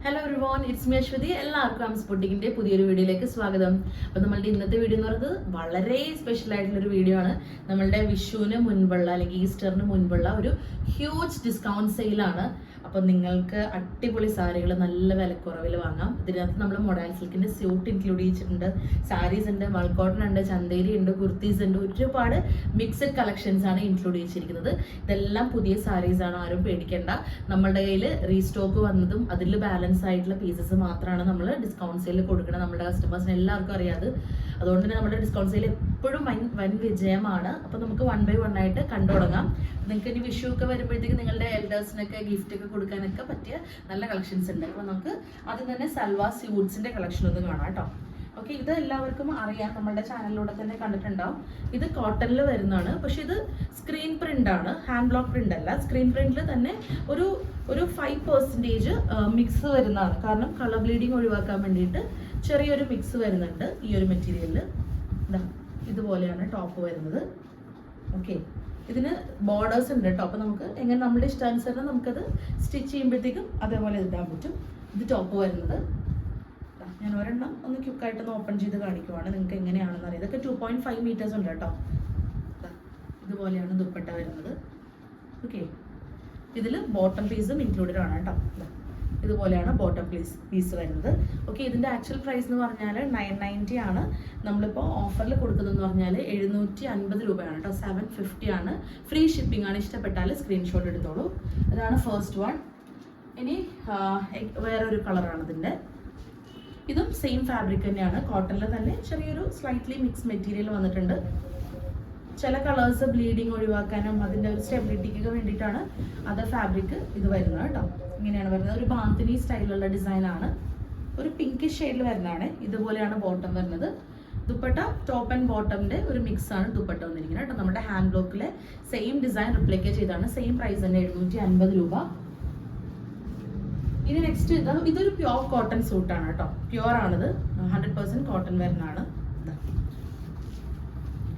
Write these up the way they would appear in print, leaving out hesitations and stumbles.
Hello everyone, it's me Aswathy. എല്ലാവർക്കും ആംസ് ബൊട്ടിക്കിന്റെ പുതിയൊരു വീഡിയോയിലേക്ക് സ്വാഗതം. അപ്പോൾ നമ്മളുടെ ഇന്നത്തെ വീഡിയോ എന്ന് പറയുന്നത് വളരെ സ്പെഷ്യൽ ആയിട്ടുള്ളൊരു വീഡിയോ ആണ്. നമ്മളുടെ വിഷുവിന് മുൻപുള്ള അല്ലെങ്കിൽ ഈസ്റ്ററിന് മുൻപുള്ള ഒരു ഹ്യൂജ് ഡിസ്കൗണ്ട് സെയിലാണ്. അപ്പോൾ നിങ്ങൾക്ക് അടിപൊളി സാരികൾ നല്ല വിലക്കുറവിൽ വാങ്ങാം. ഇതിനകത്ത് നമ്മൾ മൊഡാൽ സിൽക്കിന്റെ സ്യൂട്ട് ഇൻക്ലൂഡ് ചെയ്തിട്ടുണ്ട്, സാരീസ് ഉണ്ട്, മൾക്കോട്ടൺ ഉണ്ട്, ചന്തേരി ഉണ്ട്, കുർത്തീസ് ഉണ്ട്, ഒരുപാട് മിക്സഡ് കളക്ഷൻസ് ആണ് ഇൻക്ലൂഡ് ചെയ്തിരിക്കുന്നത്. ഇതെല്ലാം പുതിയ സാരീസ് ആണ്, ആരും പേടിക്കേണ്ട. നമ്മളുടെ കയ്യിൽ റീസ്റ്റോക്ക് വന്നതും അതിൽ ബാലൻസ് ആയിട്ടുള്ള പീസസ് മാത്രമാണ് നമ്മൾ ഡിസ്കൗണ്ട് സെയിൽ കൊടുക്കുന്നത്. നമ്മുടെ കസ്റ്റമേഴ്സിന് എല്ലാവർക്കും അറിയാതെ, അതുകൊണ്ട് തന്നെ നമ്മുടെ ഡിസ്കൗണ്ട് സെയിൽ എപ്പോഴും വൻ വിജയമാണ്. അപ്പോൾ നമുക്ക് 1 by 1 ആയിട്ട് കണ്ടു തുടങ്ങാം. നിങ്ങൾക്ക് ഇനി വിഷു ഒക്കെ വരുമ്പോഴത്തേക്ക് നിങ്ങളുടെ എൽഡേഴ്സിനൊക്കെ ഗിഫ്റ്റ് ഒക്കെ കൊടുക്കാനൊക്കെ പറ്റിയ നല്ല കളക്ഷൻസ് ഉണ്ട്. അപ്പോൾ നമുക്ക് ആദ്യം തന്നെ സൽവാർ സ്യൂട്ട്സിന്റെ കളക്ഷൻ ഒന്ന് കാണാം കേട്ടോ. ഓക്കെ, ഇത് എല്ലാവർക്കും അറിയാം, നമ്മുടെ ചാനലിലൂടെ തന്നെ കണ്ടിട്ടുണ്ടാവും. ഇത് കോട്ടണിൽ വരുന്നതാണ്, പക്ഷെ ഇത് സ്ക്രീൻ പ്രിന്റ് ആണ്, ഹാൻഡ് ബ്ലോക്ക് പ്രിന്റ് അല്ല. സ്ക്രീൻ പ്രിന്റിൽ തന്നെ ഒരു 5% മിക്സ് വരുന്നതാണ്. കാരണം കളർ ബ്ലീഡിങ് ഒഴിവാക്കാൻ വേണ്ടിയിട്ട് ചെറിയൊരു മിക്സ് വരുന്നുണ്ട് ഈ ഒരു മെറ്റീരിയലിൽ. ഇതുപോലെയാണ് ടോപ്പ് വരുന്നത്. ഓക്കെ, ഇതിന് ബോർഡേഴ്സ് ഉണ്ട് കേട്ടോ. അപ്പോൾ നമുക്ക് എങ്ങനെ നമ്മുടെ ഇഷ്ടാനുസരണം നമുക്കത് സ്റ്റിച്ച് ചെയ്യുമ്പോഴത്തേക്കും അതേപോലെ ഇടാൻ പറ്റും. ഇത് ടോപ്പ് വരുന്നത്. ഞാൻ ഒരെണ്ണം ഒന്ന് ക്യുക്കായിട്ടൊന്ന് ഓപ്പൺ ചെയ്ത് കാണിക്കുവാണ്, നിങ്ങൾക്ക് എങ്ങനെയാണെന്ന് അറിയാം. ഇതൊക്കെ 2.5 മീറ്റേഴ്സ് ഉണ്ട് കേട്ടോ. ഇതുപോലെയാണ് ദുപ്പട്ട വരുന്നത്. ഓക്കെ, ഇതിൽ ബോട്ടം പീസും ഇൻക്ലൂഡഡ് ആണ് കേട്ടോ. ഇതുപോലെയാണ് ബോട്ടം പീസ് വരുന്നത്. ഓക്കെ, ഇതിൻ്റെ ആക്ച്വൽ പ്രൈസ് എന്ന് പറഞ്ഞാൽ 990 ആണ്. നമ്മളിപ്പോൾ ഓഫറിൽ കൊടുക്കുന്നതെന്ന് പറഞ്ഞാൽ 750 രൂപയാണ് കേട്ടോ. 750 ആണ്. ഫ്രീ ഷിപ്പിംഗ് ആണ്. ഇഷ്ടപ്പെട്ടാൽ സ്ക്രീൻഷോട്ട് എടുത്തോളൂ. ഇതാണ് ഫസ്റ്റ് വൺ. ഇനി വേറൊരു കളറാണ് ഇതിൻ്റെ. ഇതും സെയിം ഫാബ്രിക് തന്നെയാണ്, കോട്ടണിൽ തന്നെ ചെറിയൊരു സ്ലൈറ്റ്ലി മിക്സ് മെറ്റീരിയൽ വന്നിട്ടുണ്ട്. ചില കളേഴ്സ് ബ്ലീഡിങ് ഒഴിവാക്കാനും അതിൻ്റെ ഒരു സ്റ്റെബിലിറ്റിക്കൊക്കെ വേണ്ടിയിട്ടാണ് അതർ ഫാബ്രിക് ഇത് വരുന്നത് കേട്ടോ. ഇങ്ങനെയാണ് വരുന്നത്. ഒരു ബാന്തിനി സ്റ്റൈലുള്ള ഡിസൈനാണ്, ഒരു പിങ്കിഷ് ഷെയ്ഡിൽ വരുന്നതാണ്. ഇതുപോലെയാണ് ബോട്ടം വരുന്നത്. ദുപ്പട്ട ടോപ്പ് ആൻഡ് ബോട്ടമിൻ്റെ ഒരു മിക്സ് ആണ് ദുപ്പട്ട വന്നിരിക്കുന്നത് കേട്ടോ. നമ്മുടെ ഹാൻഡ് ബ്ലോക്കിലെ സെയിം ഡിസൈൻ റിപ്ലിക്കേറ്റ് ചെയ്താണ്. സെയിം പ്രൈസ് തന്നെ 750 രൂപ. ഇനി നെക്സ്റ്റ് ഇതൊരു പ്യോർ കോട്ടൺ സൂട്ടാണ് കേട്ടോ. പ്യോർ ആണിത്, 100% കോട്ടൺ വരുന്നതാണ്.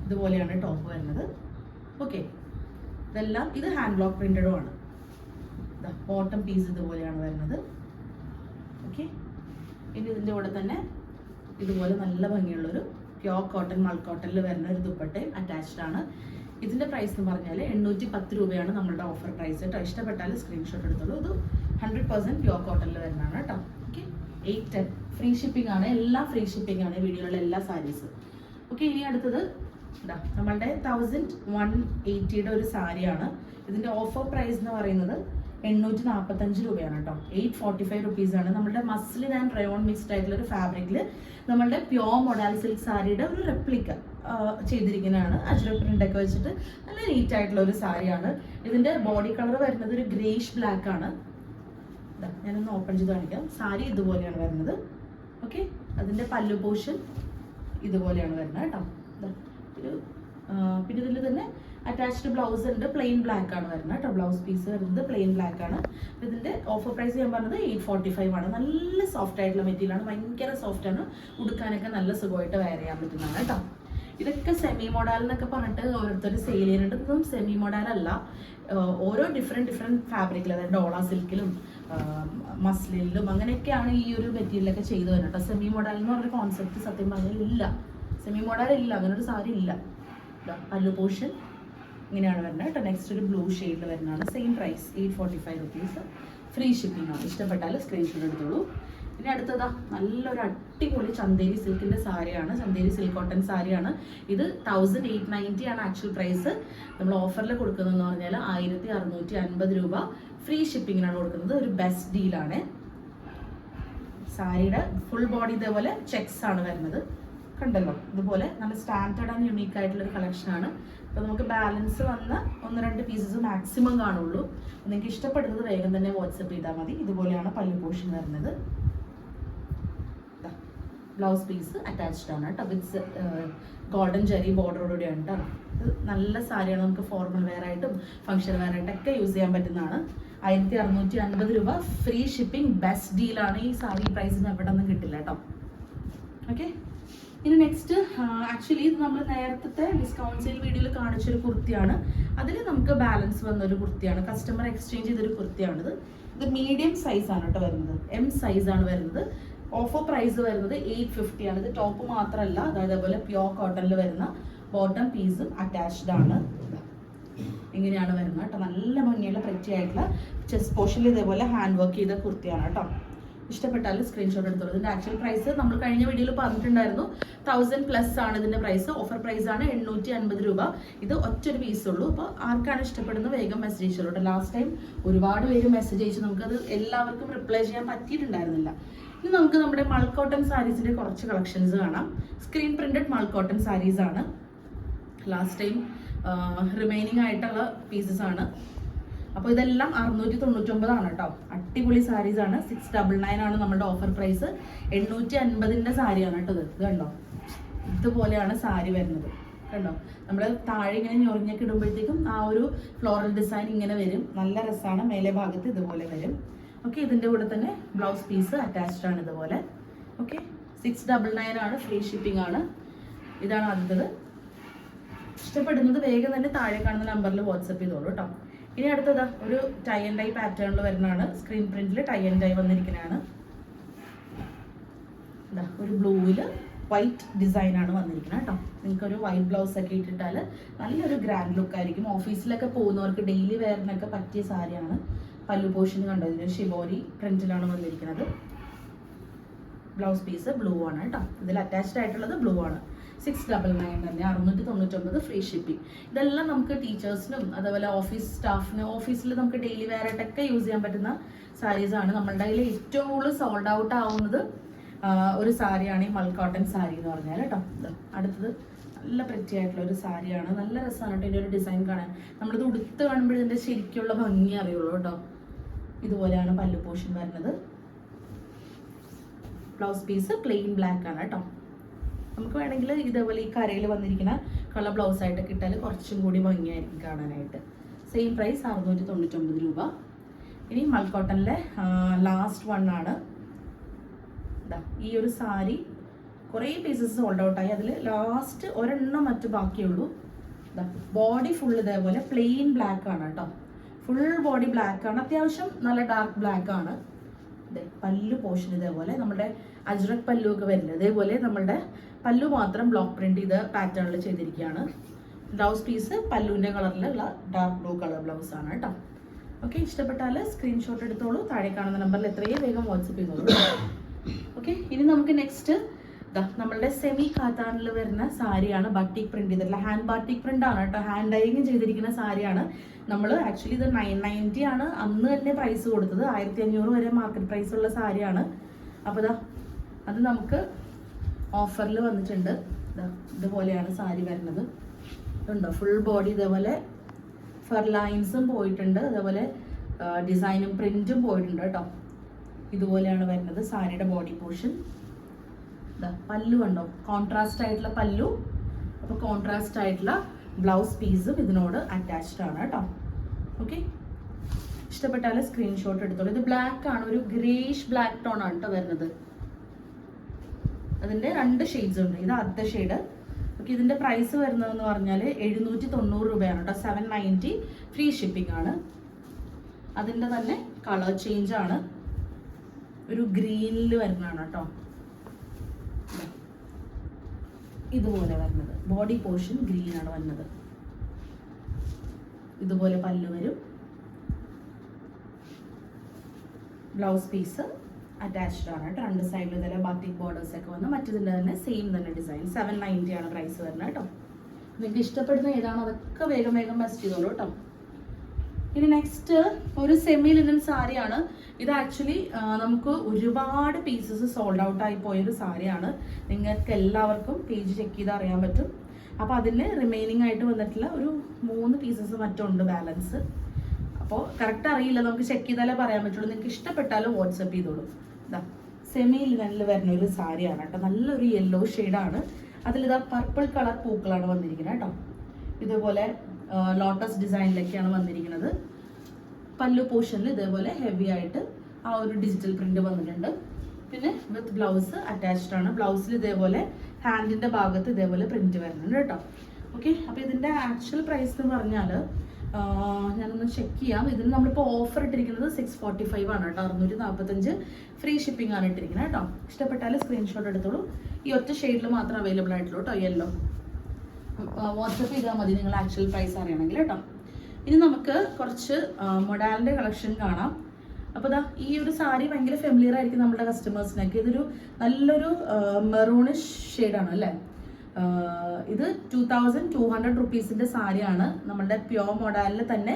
ഇതുപോലെയാണ് ടോപ്പ് വരുന്നത്. ഓക്കെ, ഇതെല്ലാം ഇത് ഹാൻഡ് ബ്ലോക്ക് പ്രിന്റഡും ആണ്. ബോട്ടം പീസ് ഇതുപോലെയാണ് വരുന്നത്. ഓക്കെ, ഇനി ഇതിൻ്റെ കൂടെ തന്നെ ഇതുപോലെ നല്ല ഭംഗിയുള്ളൊരു പ്യോർ കോട്ടൺ മൾക്കോട്ടണിൽ വരുന്ന ഒരു ദുപ്പട്ടയും അറ്റാച്ച്ഡ് ആണ്. ഇതിൻ്റെ പ്രൈസ് എന്ന് പറഞ്ഞാൽ 810 രൂപയാണ് നമ്മളുടെ ഓഫർ പ്രൈസ് കേട്ടോ. ഇഷ്ടപ്പെട്ടാൽ സ്ക്രീൻഷോട്ട് എടുത്തോളൂ. ഇത് 100% പ്യോർ കോട്ടണിൽ വരുന്നതാണ് കേട്ടോ. ഓക്കെ, 810 ഫ്രീ ഷിപ്പിംഗ് ആണ്. എല്ലാം ഫ്രീ ഷിപ്പിംഗ് ആണ് വീഡിയോയിലുള്ള എല്ലാ സാരീസും. ഓക്കെ, ഇനി അടുത്തത് നമ്മളുടെ 1180യുടെ ഒരു സാരിയാണ്. ഇതിൻ്റെ ഓഫർ പ്രൈസ് എന്ന് പറയുന്നത് 845 രൂപയാണ് കേട്ടോ. 845 റുപ്പീസാണ്. നമ്മുടെ മസ്ലിൻ ആൻഡ് റയോൺ മിക്സ്ഡ് ആയിട്ടുള്ള ഒരു ഫാബ്രിക്കിൽ നമ്മളുടെ പ്യോർ മൊഡാൽ സിൽക്ക് സാരിയുടെ ഒരു റെപ്ലിക്ക ചെയ്തിരിക്കുന്നതാണ്. അജ്രക് പ്രിന്റ് ഒക്കെ വെച്ചിട്ട് നല്ല നീറ്റ് ആയിട്ടുള്ള ഒരു സാരിയാണ്. ഇതിൻ്റെ ബോഡി കളർ വരുന്നത് ഒരു ഗ്രേഷ് ബ്ലാക്ക് ആണ്. ഞാനൊന്ന് ഓപ്പൺ ചെയ്ത് കാണിക്കാം. സാരി ഇതുപോലെയാണ് വരുന്നത്. ഓക്കെ, അതിൻ്റെ പല്ലു പോർഷൻ ഇതുപോലെയാണ് വരുന്നത് കേട്ടോ. പിന്നെ ഇതിൽ തന്നെ അറ്റാച്ച്ഡ് ബ്ലൗസ് ഉണ്ട്. പ്ലെയിൻ ബ്ലാക്ക് ആണ് വരുന്നത് കേട്ടോ. ബ്ലൗസ് പീസ് വരുന്നത് പ്ലെയിൻ ബ്ലാക്ക് ആണ്. ഇതിന്റെ ഓഫർ പ്രൈസ് ഞാൻ പറഞ്ഞത് 845 ആണ്. നല്ല സോഫ്റ്റ് ആയിട്ടുള്ള മെറ്റീരിയൽ ആണ്, ഭയങ്കര സോഫ്റ്റ് ആണ്. ഉടുക്കാനൊക്കെ നല്ല സുഖമായിട്ട് വെയർ ചെയ്യാൻ പറ്റുന്നതാണ് കേട്ടോ. ഇതൊക്കെ സെമി മോഡൽ എന്നൊക്കെ പറഞ്ഞിട്ട് ഓരോരുത്തർ സെയിൽ ചെയ്യുന്നുണ്ട്. ഇതൊന്നും സെമി മോഡൽ അല്ല. ഓരോ ഡിഫറെൻറ്റ് ഫാബ്രിക്കിൽ, അതായത് ഡോള സിൽക്കിലും മസ്ലിനിലും അങ്ങനെയൊക്കെയാണ് ഈ ഒരു മെറ്റീരിയലൊക്കെ ചെയ്തു വരുന്നത് കേട്ടോ. സെമി മോഡൽ എന്ന് പറഞ്ഞൊരു കോൺസെപ്റ്റ് സത്യം പറഞ്ഞാൽ ഇല്ല. സെമി മോഡൽ ഇല്ല, അങ്ങനെ ഒരു സാരി ഇല്ല. പല്ലു പോർഷൻ ഇങ്ങനെയാണ് വരുന്നത് കേട്ടോ. നെക്സ്റ്റ് ഒരു ബ്ലൂ ഷെയ്ഡിൽ വരുന്നതാണ്. Same price 845 rupees. Free shipping ആണ്. ഇഷ്ടപ്പെട്ടാൽ സ്ക്രീൻഷോട്ട് എടുത്തോളൂ. പിന്നെ അടുത്തതാ നല്ലൊരു അടിപൊളി ചന്തേരി സിൽക്കിൻ്റെ സാരിയാണ്. ചന്തേരി സിൽക്ക് കോട്ടൺ സാരിയാണ്. ഇത് 1890 ആണ് ആക്ച്വൽ പ്രൈസ്. നമ്മൾ ഓഫറിൽ കൊടുക്കുന്നതെന്ന് പറഞ്ഞാൽ 1650 രൂപ. ഫ്രീ ഷിപ്പിങ്ങിനാണ് കൊടുക്കുന്നത്. ഒരു ബെസ്റ്റ് ഡീലാണ്. സാരിയുടെ ഫുൾ ബോഡി ഇതേപോലെ ചെക്സ് ആണ് വരുന്നത്. കണ്ടല്ലോ, ഇതുപോലെ നല്ല സ്റ്റാൻഡേർഡ് ആൻഡ് യുണീക്ക് ആയിട്ടുള്ളൊരു കളക്ഷനാണ്. അപ്പോൾ നമുക്ക് ബാലൻസ് വന്ന 1-2 പീസസ് മാക്സിമം കാണുള്ളൂ. നിങ്ങൾക്ക് ഇഷ്ടപ്പെടുന്നത് വേഗം തന്നെ വാട്സപ്പ് ചെയ്താൽ മതി. ഇതുപോലെയാണ് പല്ലു പോർഷൻ വരുന്നത്. ബ്ലൗസ് പീസ് അറ്റാച്ച്ഡ് ആണ് കേട്ടോ. വിത്ത് ഗോൾഡൻ ജെറി ബോർഡറോടുകൂടിയാണ് കേട്ടോ. ഇത് നല്ല സാരിയാണ്. നമുക്ക് ഫോർമൽ വെയർ ആയിട്ടും ഫംഗ്ഷൻ വെയർ ആയിട്ടൊക്കെ യൂസ് ചെയ്യാൻ പറ്റുന്നതാണ്. 1650 രൂപ. Free shipping. ബെസ്റ്റ് ഡീലാണ്. ഈ സാരി പ്രൈസിന് എവിടെ ഒന്നും കിട്ടില്ല കേട്ടോ. ഓക്കെ, ഇനി നെക്സ്റ്റ് ആക്ച്വലി ഇത് നമ്മൾ നേരത്തെ ഡിസ്കൗണ്ട് സെയിൽ വീഡിയോയിൽ കാണിച്ചൊരു കുർത്തിയാണ്. അതിൽ നമുക്ക് ബാലൻസ് വന്നൊരു കുർത്തിയാണ്. കസ്റ്റമർ എക്സ്ചേഞ്ച് ചെയ്തൊരു കുർത്തിയാണിത്. ഇത് മീഡിയം സൈസാണ് കേട്ടോ വരുന്നത്, M സൈസാണ് വരുന്നത്. ഓഫർ പ്രൈസ് വരുന്നത് 850 ആണ്. ഇത് ടോപ്പ് മാത്രമല്ല, അതായത് അതുപോലെ പ്യോർ കോട്ടണിൽ വരുന്ന ബോട്ടം പീസും അറ്റാച്ച്ഡ് ആണ്. ഇങ്ങനെയാണ് വരുന്നത് കേട്ടോ. നല്ല ഭംഗിയുള്ള പ്രറ്റി ആയിട്ടുള്ള ചെസ്റ്റ് പോർഷനിൽ ഇതേപോലെ ഹാൻഡ് വർക്ക് ചെയ്ത കുർത്തിയാണ് കേട്ടോ. ഇഷ്ടപ്പെട്ടാൽ സ്ക്രീൻഷോട്ട് എടുത്തോളൂ. ഇതിന്റെ ആക്ച്വൽ പ്രൈസ് നമ്മൾ കഴിഞ്ഞ വീഡിയോയിൽ പറഞ്ഞിട്ടുണ്ടായിരുന്നു, 1000+ ആണ് ഇതിന്റെ പ്രൈസ്. ഓഫർ പ്രൈസ് ആണ് 850 രൂപ. ഇത് ഒറ്റൊരു പീസ് ഉള്ളൂ. അപ്പോൾ ആർക്കാണ് ഇഷ്ടപ്പെടുന്നത് വേഗം മെസ്സേജ് അയച്ചോളൂ. ലാസ്റ്റ് ടൈം ഒരുപാട് പേര് മെസ്സേജ് അയച്ചു, നമുക്കത് എല്ലാവർക്കും റിപ്ലൈ ചെയ്യാൻ പറ്റിയിട്ടുണ്ടായിരുന്നില്ല. ഇനി നമുക്ക് നമ്മുടെ മൾക്കോട്ടൺ സാരീസിന്റെ കുറച്ച് കളക്ഷൻസ് കാണാം. സ്ക്രീൻ പ്രിന്റഡ് മൾക്കോട്ടൺ സാരീസ് ആണ്. ലാസ്റ്റ് ടൈം റിമൈനിങ് ആയിട്ടുള്ള പീസസ് ആണ്. അപ്പോൾ ഇതെല്ലാം 699 ആണ് കേട്ടോ. അടിപൊളി സാരീസ് ആണ്. 699 ആണ് നമ്മുടെ ഓഫർ പ്രൈസ്. 850ന്റെ സാരിയാണ് കേട്ടോ ഇത്. കണ്ടോ, ഇതുപോലെയാണ് സാരി വരുന്നത്. കണ്ടോ, നമ്മൾ താഴെ ഇങ്ങനെ ഞൊറിഞ്ഞൊക്കെ ഇടുമ്പോഴത്തേക്കും ആ ഒരു ഫ്ലോറൽ ഡിസൈൻ ഇങ്ങനെ വരും. നല്ല രസമാണ്. മേലെ ഭാഗത്ത് ഇതുപോലെ വരും. ഓക്കെ, ഇതിൻ്റെ കൂടെ തന്നെ ബ്ലൗസ് പീസ് അറ്റാച്ച്ഡ് ആണ് ഇതുപോലെ. ഓക്കെ, 699 ആണ്. ഫ്രീ ഷിപ്പിംഗ് ആണ്. ഇതാണ് ആദ്യത്തത്. ഇഷ്ടപ്പെടുന്നത് വേഗം തന്നെ താഴെ കാണുന്ന നമ്പറിൽ വാട്സപ്പ് ചെയ്തോളൂ കേട്ടോ. ഇനി അടുത്തതാ ഒരു ടൈ ആൻഡ് ഡൈ പാറ്റേണിൽ വരുന്നതാണ്. സ്ക്രീൻ പ്രിന്റിൽ ടൈ ആൻഡ് ഡൈ വന്നിരിക്കുന്നതാണ്. ഒരു ബ്ലൂവിൽ വൈറ്റ് ഡിസൈൻ ആണ് വന്നിരിക്കുന്നത് കേട്ടോ. നിങ്ങൾക്കൊരു വൈറ്റ് ബ്ലൗസ് ഒക്കെ ഇട്ടിട്ടാൽ നല്ലൊരു ഗ്രാൻഡ് ലുക്ക് ആയിരിക്കും. ഓഫീസിലൊക്കെ പോകുന്നവർക്ക് ഡെയിലി വെയറിനൊക്കെ പറ്റിയ സാരിയാണ്. പല്ലു പോർഷൻ കണ്ടോ, ഇതിന് ഷിബോരി പ്രിന്റിലാണ് വന്നിരിക്കുന്നത്. ബ്ലൗസ് പീസ് ബ്ലൂ ആണ് കേട്ടോ. ഇതിൽ അറ്റാച്ച്ഡ് ആയിട്ടുള്ളത് ബ്ലൂ ആണ്. 699 തന്നെ, 699 ഫ്രീ ഷിപ്പിംഗ്. ഇതെല്ലാം നമുക്ക് ടീച്ചേഴ്സിനും അതുപോലെ ഓഫീസ് സ്റ്റാഫിനും ഓഫീസിൽ നമുക്ക് ഡെയിലി വെയർ ആയിട്ടൊക്കെ യൂസ് ചെയ്യാൻ പറ്റുന്ന സാരീസ് ആണ്. നമ്മളുടെ കയ്യിൽ ഏറ്റവും കൂടുതൽ സോൾഡ് ഔട്ട് ആവുന്നത് ഒരു സാരിയാണ് ഈ മൾക്കോട്ടൺ സാരി എന്ന് പറഞ്ഞാൽ കേട്ടോ. അടുത്തത് നല്ല പ്രിറ്റി ആയിട്ടുള്ള ഒരു സാരിയാണ്. നല്ല രസമാണ് കേട്ടോ ഇതിൻ്റെ ഒരു ഡിസൈൻ കാണാൻ. നമ്മളിത് ഉടുത്ത് കാണുമ്പോൾ ഇതിൻ്റെ ശരിക്കുള്ള ഭംഗി അറിയുള്ളൂ കേട്ടോ. ഇതുപോലെയാണ് പല്ലു പോർഷൻ വരുന്നത്. ബ്ലൗസ് പീസ് പ്ലെയിൻ ബ്ലാക്ക് ആണ് കേട്ടോ. നമുക്ക് വേണമെങ്കിൽ ഇതേപോലെ ഈ കരയിൽ വന്നിരിക്കുന്ന കളർ ബ്ലൗസ് ആയിട്ടൊക്കെ ഇട്ടാൽ കുറച്ചും കൂടി ഭംഗിയായിരിക്കും കാണാനായിട്ട്. സെയിം പ്രൈസ് 699 രൂപ. ഇനി മൾക്കോട്ടണിലെ ലാസ്റ്റ് വൺ ആണ്. ഈ ഒരു സാരി കുറേ പീസസ് സോൾഡ് ഔട്ടായി. അതിൽ ലാസ്റ്റ് ഒരെണ്ണം മറ്റു ബാക്കിയുള്ളൂ. ബോഡി ഫുൾ ഇതേപോലെ പ്ലെയിൻ ബ്ലാക്ക് ആണ് കേട്ടോ. ഫുൾ ബോഡി ബ്ലാക്ക് ആണ്. അത്യാവശ്യം നല്ല ഡാർക്ക് ബ്ലാക്ക് ആണ്. പല്ലു പോർഷൻ ഇതേപോലെ നമ്മുടെ അജ്രക് പല്ലു ഒക്കെ വരുന്നത്. ഇതേപോലെ നമ്മളുടെ പല്ലു മാത്രം ബ്ലോക്ക് പ്രിന്റ് ചെയ്ത പാറ്റേണിൽ ചെയ്തിരിക്കുകയാണ്. ബ്ലൗസ് പീസ് പല്ലുവിൻ്റെ കളറിലുള്ള ഡാർക്ക് ബ്ലൂ കളർ ബ്ലൗസ് ആണ് കേട്ടോ. ഓക്കെ, ഇഷ്ടപ്പെട്ടാൽ സ്ക്രീൻഷോട്ട് എടുത്തോളൂ. താഴെ കാണുന്ന നമ്പറിൽ എത്രയും വേഗം വാട്സപ്പ് ചെയ്തോളൂ. ഓക്കെ, ഇനി നമുക്ക് നെക്സ്റ്റ് നമ്മളുടെ സെമി കാത്താണിൽ വരുന്ന സാരിയാണ്. ബാട്ടിക് പ്രിന്റ് ചെയ്തിട്ടുള്ള ഹാൻഡ് ബാട്ടിക് പ്രിന്റ് ആണ് കേട്ടോ. ഹാൻഡ് ഡൈയിങ് ചെയ്തിരിക്കുന്ന സാരിയാണ്. നമ്മൾ ആക്ച്വലി ഇത് 990 ആണ് അന്ന് തന്നെ പ്രൈസ് കൊടുത്തത്. 1500 വരെ മാർക്കറ്റ് പ്രൈസ് ഉള്ള സാരിയാണ്. അപ്പോൾ അത് നമുക്ക് ഓഫറിൽ വന്നിട്ടുണ്ട്. ഇതുപോലെയാണ് സാരി വരുന്നത്. ഇതുണ്ടോ, ഫുൾ ബോഡി ഇതേപോലെ ഫർ ലൈൻസും പോയിട്ടുണ്ട്. അതേപോലെ ഡിസൈനും പ്രിന്റും പോയിട്ടുണ്ട് കേട്ടോ. ഇതുപോലെയാണ് വരുന്നത് സാരിയുടെ ബോഡി പോർഷൻ. പല്ലു കണ്ടോ, കോൺട്രാസ്റ്റ് ആയിട്ടുള്ള പല്ലു. അപ്പോൾ കോൺട്രാസ്റ്റ് ആയിട്ടുള്ള ബ്ലൗസ് പീസും ഇതിനോട് അറ്റാച്ച്ഡ് ആണ് കേട്ടോ. ഓക്കെ, ഇഷ്ടപ്പെട്ടാൽ സ്ക്രീൻഷോട്ട് എടുത്തോളൂ. ഇത് ബ്ലാക്ക് ആണ്, ഒരു ഗ്രേഷ് ബ്ലാക്ക് ടോൺ ആണ് കേട്ടോ വരുന്നത്. അതിൻ്റെ 2 ഷെയ്ഡ്സ് ഉണ്ട്. ഇത് അടുത്ത ഷെയ്ഡ്. ഓക്കെ, ഇതിൻ്റെ പ്രൈസ് വരുന്നതെന്ന് പറഞ്ഞാൽ 790 രൂപയാണ് കേട്ടോ. 790 ഫ്രീ ഷിപ്പിംഗ് ആണ്. അതിൻ്റെ തന്നെ കളർ ചേഞ്ച് ആണ്. ഒരു ഗ്രീനിൽ വരുന്നതാണ് കേട്ടോ. ഇതുപോലെ വരുന്നത് ബോഡി പോർഷൻ ഗ്രീൻ ആണ് വരുന്നത്. ഇതുപോലെ പല്ലു വരും. ബ്ലൗസ് പീസ് അറ്റാച്ച്ഡ് ആണ് കേട്ടോ. 2 സൈഡിൽ ഇതെല്ലാം ബാത്തിക് ബോർഡേഴ്സ് ഒക്കെ വന്ന് മറ്റതിൻ്റെ തന്നെ സെയിം തന്നെ ഡിസൈൻ. 790 ആണ് പ്രൈസ് വരുന്നത് കേട്ടോ. നിങ്ങൾക്ക് ഇഷ്ടപ്പെടുന്ന ഏതാണോ അതൊക്കെ വേഗം മെസ്സേജ് ചെയ്തോളൂ കേട്ടോ. ഇനി നെക്സ്റ്റ് ഒരു സെമി ലിനൻ സാരിയാണ്. ഇത് ആക്ച്വലി നമുക്ക് ഒരുപാട് പീസസ് സോൾഡ് ഔട്ട് ആയി പോയൊരു സാരിയാണ്. നിങ്ങൾക്ക് എല്ലാവർക്കും പേജ് ചെക്ക് ചെയ്ത് അറിയാൻ പറ്റും. അപ്പോൾ അതിന് റിമൈനിങ് ആയിട്ട് വന്നിട്ടുള്ള ഒരു 3 പീസസ് മറ്റുണ്ട് ബാലൻസ്. അപ്പോൾ കറക്റ്റ് അറിയില്ല, നമുക്ക് ചെക്ക് ചെയ്താലേ പറയാൻ പറ്റുള്ളൂ. നിങ്ങൾക്ക് ഇഷ്ടപ്പെട്ടാലും വാട്സപ്പ് ചെയ്തോളൂ. സെമി ലിനനിൽ വരുന്ന ഒരു സാരിയാണ് കേട്ടോ. നല്ലൊരു യെല്ലോ ഷെയ്ഡാണ്. അതിലിതാ പർപ്പിൾ കളർ പൂക്കളാണ് വന്നിരിക്കുന്നത് കേട്ടോ. ഇതുപോലെ ലോട്ടസ് ഡിസൈനിലൊക്കെയാണ് വന്നിരിക്കുന്നത്. പല്ലു പോർഷനിൽ ഇതേപോലെ ഹെവി ആയിട്ട് ആ ഒരു ഡിജിറ്റൽ പ്രിന്റ് വന്നിട്ടുണ്ട്. പിന്നെ വിത്ത് ബ്ലൗസ് അറ്റാച്ച്ഡ് ആണ്. ബ്ലൗസിൽ ഇതേപോലെ ഹാൻഡിന്റെ ഭാഗത്ത് ഇതേപോലെ പ്രിന്റ് വരുന്നുണ്ട് കേട്ടോ. ഓക്കെ, അപ്പോൾ ഇതിന്റെ ആക്ച്വൽ പ്രൈസ് എന്ന് പറഞ്ഞാൽ ഞാനൊന്ന് ചെക്ക് ചെയ്യാം. ഇതിന് നമ്മളിപ്പോൾ ഓഫർ ഇട്ടിരിക്കുന്നത് 645 ആണ് കേട്ടോ. 645 ഫ്രീ ഷിപ്പിംഗ് ആണ് ഇട്ടിരിക്കുന്നത് കേട്ടോ. ഇഷ്ടപ്പെട്ടാൽ സ്ക്രീൻഷോട്ട് എടുത്തോളൂ. ഈ ഒറ്റ ഷെയ്ഡിൽ മാത്രം അവൈലബിൾ ആയിട്ടുള്ളൂ കേട്ടോ, യെല്ലോ. വാട്സപ്പ് ചെയ്താൽ മതി നിങ്ങൾ ആക്ച്വൽ പ്രൈസ് അറിയണമെങ്കിൽ കേട്ടോ. ഇനി നമുക്ക് കുറച്ച് മൊഡാലിൻ്റെ കളക്ഷൻ കാണാം. അപ്പോൾ ദാ ഈ ഒരു സാരി ഭയങ്കര ഫെമിലിയർ ആയിരിക്കും നമ്മുടെ കസ്റ്റമേഴ്സിനൊക്കെ. ഇതൊരു നല്ലൊരു മെറൂണിഷ് ഷെയ്ഡാണ് അല്ലേ. ഇത് 2200 റുപ്പീസിൻ്റെ സാരിയാണ്. നമ്മളുടെ പ്യോർ മൊഡാലിൽ തന്നെ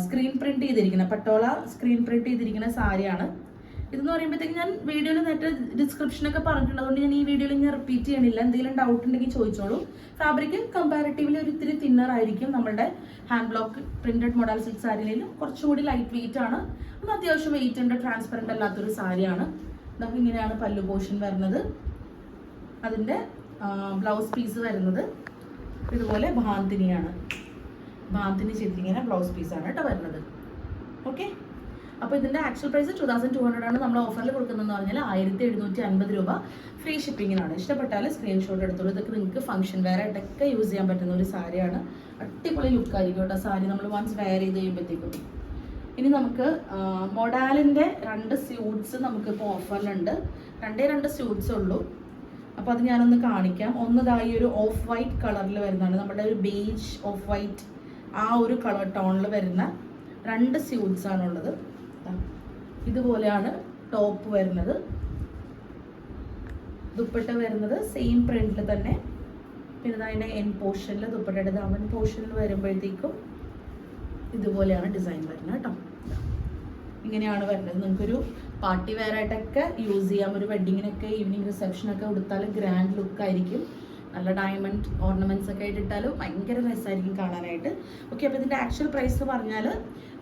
സ്ക്രീൻ പ്രിന്റ് ചെയ്തിരിക്കുന്ന പട്ടോള സ്ക്രീൻ പ്രിന്റ് ചെയ്തിരിക്കുന്ന സാരിയാണ്. ഇതെന്ന് പറയുമ്പോഴത്തേക്ക് ഞാൻ വീഡിയോയിൽ നേരത്തെ ഡിസ്ക്രിപ്ഷനൊക്കെ പറഞ്ഞിട്ടുണ്ട്, അതുകൊണ്ട് ഞാൻ ഈ വീഡിയോയിൽ ഞാൻ റിപ്പീറ്റ് ചെയ്യണില്ല. എന്തെങ്കിലും ഡൗട്ട് ഉണ്ടെങ്കിൽ ചോദിച്ചോളൂ. ഫാബ്രിക് കമ്പാരിറ്റീവ്ലി ഒരു ഇത്തിരി തിന്നർ ആയിരിക്കും. നമ്മുടെ hand block printed model silk സാരിയിലും കുറച്ചുകൂടി ലൈറ്റ് വെയിറ്റ് ആണ്. ഒന്ന് അത്യാവശ്യം വെയിറ്റ് ഉണ്ട്, ട്രാൻസ്പെറൻറ്റ് അല്ലാത്തൊരു സാരിയാണ്. നമുക്ക് ഇങ്ങനെയാണ് പല്ലു പോർഷൻ വരുന്നത്. അതിൻ്റെ ബ്ലൗസ് പീസ് വരുന്നത് ഇതുപോലെ ഭാന്തിനിയാണ്. ഭാന്തിനി ചെയ്തിരിക്കുന്ന ബ്ലൗസ് പീസാണ് കേട്ടോ വരുന്നത്. ഓക്കെ, അപ്പോൾ ഇതിൻ്റെ ആക്ച്വൽ പ്രൈസ് 2200 ആണ്. നമ്മൾ ഓഫറിൽ കൊടുക്കുന്നതെന്ന് പറഞ്ഞാൽ 1750 രൂപ ഫ്രീ ഷിപ്പിങ്ങിനാണ്. ഇഷ്ടപ്പെട്ടാൽ സ്ക്രീൻഷോട്ട് എടുത്തോളൂ. ഇതൊക്കെ നിങ്ങൾക്ക് ഫംഗ്ഷൻ വെയർ ആയിട്ടൊക്കെ യൂസ് ചെയ്യാൻ പറ്റുന്ന ഒരു സാരിയാണ്. അടിപൊളി ലുക്കായിരിക്കും കേട്ടോ സാരി നമ്മൾ വൺസ് വെയർ ചെയ്ത് കഴിയുമ്പോഴത്തേക്കും. ഇനി നമുക്ക് മൊഡാലിൻ്റെ 2 സ്യൂട്ട്സ് നമുക്കിപ്പോൾ ഓഫറിലുണ്ട്. 2 സ്യൂട്ട്സ് ഉള്ളൂ. അപ്പോൾ അത് ഞാനൊന്ന് കാണിക്കാം. ഒന്നതായി ഒരു ഓഫ് വൈറ്റ് കളറിൽ വരുന്നതാണ്. നമ്മുടെ ഒരു ബേജ് ഓഫ് വൈറ്റ് ആ ഒരു കളർ ടോണിൽ വരുന്ന 2 സ്യൂട്ട്സ് ആണുള്ളത്. ഇതുപോലെയാണ് ടോപ്പ് വരുന്നത്. ദുപ്പട്ട വരുന്നത് സെയിം പ്രിന്റിൽ തന്നെ. പിന്നെ അതിൻ്റെ എൻ പോർഷനിൽ ദുപ്പട്ടയുടെ ദാമൻ പോർഷനിൽ വരുമ്പോഴത്തേക്കും ഇതുപോലെയാണ് ഡിസൈൻ വരുന്നത് കേട്ടോ. ഇങ്ങനെയാണ് വരുന്നത്. നിങ്ങൾക്കൊരു പാർട്ടി വെയർ ആയിട്ടൊക്കെ യൂസ് ചെയ്യാം. ഒരു വെഡിങ്ങിനൊക്കെ ഈവനിങ് റിസപ്ഷനൊക്കെ കൊടുത്താൽ ഗ്രാൻഡ് ലുക്കായിരിക്കും. നല്ല ഡയമണ്ട് ഓർണമെൻറ്റ്സ് ഒക്കെ ആയിട്ടിട്ടാൽ ഭയങ്കര രസമായിരിക്കും കാണാനായിട്ട്. ഓക്കെ, അപ്പോൾ ഇതിൻ്റെ ആക്ച്വൽ പ്രൈസ് പറഞ്ഞാൽ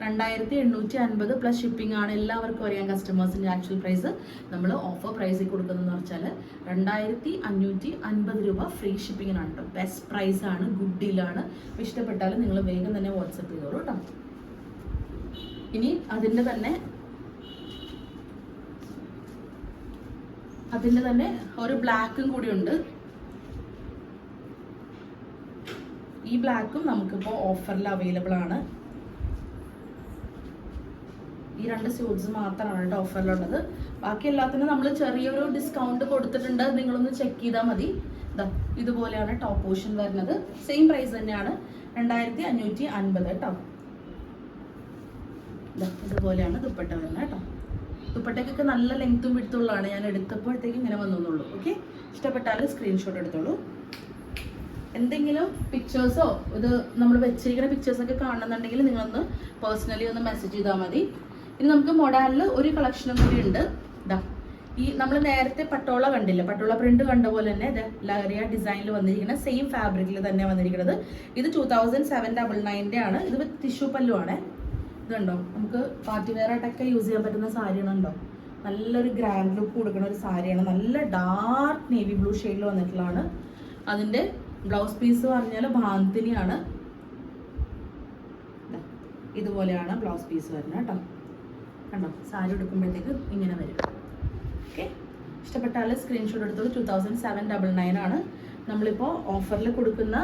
2850 പ്ലസ് ഷിപ്പിംഗ് ആണ്. എല്ലാവർക്കും അറിയാം കസ്റ്റമേഴ്സിൻ്റെ ആക്ച്വൽ പ്രൈസ്. നമ്മൾ ഓഫർ പ്രൈസിൽ കൊടുക്കുന്നതെന്ന് വെച്ചാൽ 2550 രൂപ ഫ്രീ ഷിപ്പിങ്ങിനാണ് കേട്ടോ. ബെസ്റ്റ് പ്രൈസാണ്, ഗുഡ് ഡീലാണ്. ഇഷ്ടപ്പെട്ടാൽ നിങ്ങൾ വേഗം തന്നെ വാട്സപ്പ് ചെയ്തോളൂ കേട്ടോ. ഇനി അതിൻ്റെ തന്നെ ഒരു ബ്ലാക്കും കൂടി ഉണ്ട്. ഈ ബ്ലാക്കും നമുക്കിപ്പോൾ ഓഫറിൽ അവൈലബിൾ ആണ്. ഈ 2 സ്യൂട്ട്സ് മാത്രമാണ് കേട്ടോ ഓഫറിലുള്ളത്. ബാക്കി എല്ലാത്തിനും നമ്മൾ ചെറിയൊരു ഡിസ്കൗണ്ട് കൊടുത്തിട്ടുണ്ട്. നിങ്ങളൊന്ന് ചെക്ക് ചെയ്താൽ മതി. ഇതുപോലെയാണ് ടോപ്പ് പോർഷൻ വരുന്നത്. സെയിം പ്രൈസ് തന്നെയാണ്, 2550 കേട്ടോ. ഇതുപോലെയാണ് ദുപ്പട്ട വരുന്നത് കേട്ടോ. ദുപ്പട്ടയ്ക്കൊക്കെ നല്ല ലെങ്ത്തും വിടുത്തുള്ളതാണ്. ഞാൻ എടുത്തപ്പോഴത്തേക്ക് ഇങ്ങനെ വന്നുള്ളൂ. ഓക്കെ, ഇഷ്ടപ്പെട്ടാൽ സ്ക്രീൻഷോട്ട് എടുത്തോളൂ. എന്തെങ്കിലും പിക്ചേഴ്സോ ഇത് നമ്മൾ വെച്ചിരിക്കുന്ന പിക്ചേഴ്സൊക്കെ കാണുന്നുണ്ടെങ്കിൽ നിങ്ങളൊന്ന് പേഴ്സണലി ഒന്ന് മെസ്സേജ് ചെയ്താൽ മതി. ഇനി നമുക്ക് മൊഡാലിൽ ഒരു കളക്ഷനും കൂടി ഉണ്ട്. ഈ നമ്മൾ നേരത്തെ പട്ടോള കണ്ടില്ല, പട്ടോള പ്രിന്റ് കണ്ട പോലെ തന്നെ ലഹരിയ ഡിസൈനിൽ വന്നിരിക്കുന്ന സെയിം ഫാബ്രിക്കിൽ തന്നെ വന്നിരിക്കുന്നത്. ഇത് 2799 ആണ്. ഇത് ടിഷ്യൂ പല്ലു ആണ്. ഇതുണ്ടോ, നമുക്ക് പാർട്ടി വെയർ ആയിട്ടൊക്കെ യൂസ് ചെയ്യാൻ പറ്റുന്ന സാരിയാണ്. ഉണ്ടോ, നല്ലൊരു ഗ്രാൻഡ് ലുക്ക് കൊടുക്കുന്ന ഒരു സാരിയാണ്. നല്ല ഡാർക്ക് നേവി ബ്ലൂ ഷെയ്ഡിൽ വന്നിട്ടുള്ളതാണ്. അതിൻ്റെ ബ്ലൗസ് പീസ് പറഞ്ഞാൽ ഭാന്തിനിയാണ്. ഇതുപോലെയാണ് ബ്ലൗസ് പീസ് വരുന്നത് കേട്ടോ. കണ്ടോ, സാരി എടുക്കുമ്പോഴത്തേക്ക് ഇങ്ങനെ വരും. ഓക്കെ, ഇഷ്ടപ്പെട്ടാൽ സ്ക്രീൻഷോട്ട് എടുത്തോളൂ. 2799 ആണ് നമ്മളിപ്പോൾ ഓഫറിൽ കൊടുക്കുന്ന.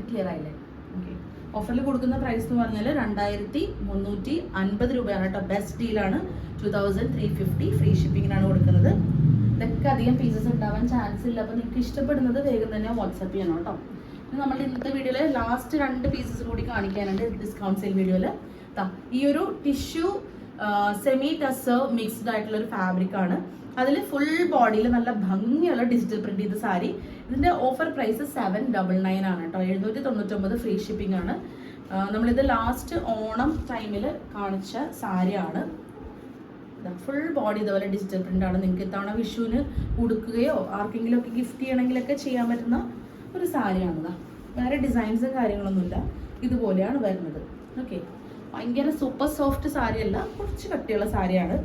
ക്ലിയർ ആയില്ലേ? ഓക്കെ, ഓഫറിൽ കൊടുക്കുന്ന പ്രൈസ് എന്ന് പറഞ്ഞാൽ 2350 രൂപയാണ് കേട്ടോ. ബെസ്റ്റ് ഡീലാണ്. 2350 ഫ്രീ ഷിപ്പിങ്ങിനാണ് കൊടുക്കുന്നത്. ഇതൊക്കെ അധികം പീസസ് ഉണ്ടാവാൻ ചാൻസ് ഇല്ല. അപ്പോൾ നിങ്ങൾക്ക് ഇഷ്ടപ്പെടുന്നത് വേഗം തന്നെ വാട്സപ്പ് ചെയ്യണം കേട്ടോ. നമ്മുടെ ഇന്നത്തെ വീഡിയോയിൽ ലാസ്റ്റ് 2 പീസസ് കൂടി കാണിക്കാനുണ്ട് ഡിസ്കൗണ്ട് സെയിൽ വീഡിയോയിൽ. ഈ ഒരു ടിഷ്യൂ സെമി ടസർ മിക്സ്ഡ് ആയിട്ടുള്ള ഒരു ഫാബ്രിക് ആണ്. അതിൽ ഫുൾ ബോഡിയിൽ നല്ല ഭംഗിയുള്ള ഡിജിറ്റൽ പ്രിന്റ് ചെയ്ത സാരി. ഇതിൻ്റെ ഓഫർ പ്രൈസ് 799 ആണ് കേട്ടോ. 799 ഫ്രീ ഷിപ്പിംഗ് ആണ്. നമ്മളിത് ലാസ്റ്റ് ഓണം ടൈമിൽ കാണിച്ച സാരിയാണ്. ഫുൾ ബോഡി ഇതുപോലെ ഡിജിറ്റൽ പ്രിന്റ് ആണ്. നിങ്ങൾക്ക് ഇത്തവണ വിഷുവിന് ഉടുക്കുകയോ ആർക്കെങ്കിലും ഒക്കെ ഗിഫ്റ്റ് ചെയ്യണമെങ്കിലൊക്കെ ചെയ്യാൻ പറ്റുന്ന ഒരു സാരിയാണ്. വേറെ ഡിസൈൻസും കാര്യങ്ങളൊന്നുമില്ല. ഇതുപോലെയാണ് വരുന്നത്. ഓക്കെ, ഭയങ്കര സൂപ്പർ സോഫ്റ്റ് സാരിയല്ല, കുറച്ച് കട്ടിയുള്ള സാരിയാണ്.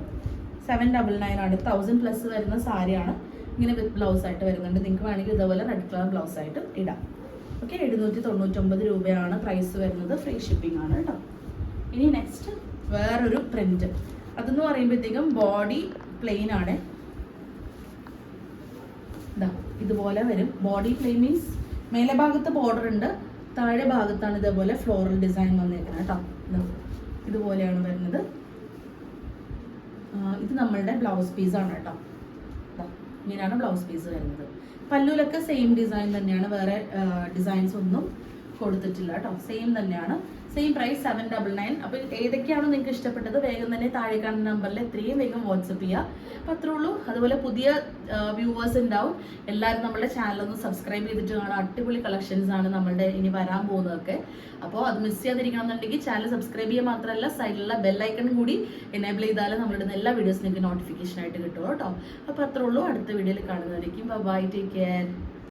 799 ആണ്. 1000+ വരുന്ന സാരിയാണ്. ഇങ്ങനെ വിത്ത് ബ്ലൗസ് ആയിട്ട് വരുന്നുണ്ട്. നിങ്ങൾക്ക് വേണമെങ്കിൽ ഇതുപോലെ റെഡ് കളർ ബ്ലൗസ് ആയിട്ട് ഇടാം. ഓക്കെ, 799 രൂപയാണ് പ്രൈസ് വരുന്നത്. ഫ്രീ ഷിപ്പിംഗ് ആണ് കേട്ടോ. ഇനി നെക്സ്റ്റ് വേറൊരു പ്രിന്റ്. അതെന്ന് പറയുമ്പോഴത്തേക്കും ബോഡി പ്ലെയിൻ ആണ്. ഇതുപോലെ വരും. ബോഡി പ്ലെയിൻ മീൻസ് മേലെ ഭാഗത്ത് ബോർഡർ ഉണ്ട്, താഴെ ഭാഗത്താണ് ഇതേപോലെ ഫ്ലോറൽ ഡിസൈൻ വന്നേക്കുന്നത് കേട്ടോ. ഇതുപോലെയാണ് വരുന്നത്. ഇത് നമ്മളുടെ ബ്ലൗസ് പീസാണ് കേട്ടോ. ഇങ്ങനെയാണ് ബ്ലൗസ് പീസ് വരുന്നത്. പല്ലുവിലൊക്കെ സെയിം ഡിസൈൻ തന്നെയാണ്, വേറെ ഡിസൈൻസ് ഒന്നും കൊടുത്തിട്ടില്ല കേട്ടോ. സെയിം തന്നെയാണ്. Same price 799. അപ്പോൾ ഏതൊക്കെയാണോ നിങ്ങൾക്ക് ഇഷ്ടപ്പെട്ടത് വേഗം തന്നെ താഴെ കാണുന്ന നമ്പറിൽ എത്രയും വേഗം വാട്സപ്പ് ചെയ്യുക. അപ്പോൾ അത്രേ ഉള്ളൂ. അതുപോലെ പുതിയ വ്യൂവേഴ്സ് ഉണ്ടാവും, എല്ലാവരും നമ്മുടെ ചാനലൊന്ന് സബ്സ്ക്രൈബ് ചെയ്തിട്ട് കാണാം. അടിപൊളി കളക്ഷൻസ് ആണ് നമ്മളുടെ ഇനി വരാൻ പോകുന്നതൊക്കെ. അപ്പോൾ അത് മിസ് ചെയ്യാതിരിക്കണം എന്നുണ്ടെങ്കിൽ ചാനൽ സബ്സ്ക്രൈബ് ചെയ്യുക മാത്രമല്ല സൈഡിലുള്ള ബെല്ലൈക്കൺ കൂടി എനേബിൾ ചെയ്താൽ നമ്മളുടെ എല്ലാ വീഡിയോസ് നിങ്ങൾക്ക് നോട്ടിഫിക്കേഷൻ ആയിട്ട് കിട്ടും കേട്ടോ. അപ്പോൾ അത്രേ ഉള്ളൂ. അടുത്ത വീഡിയോയിൽ കാണുന്നതായിരിക്കും. By, take care.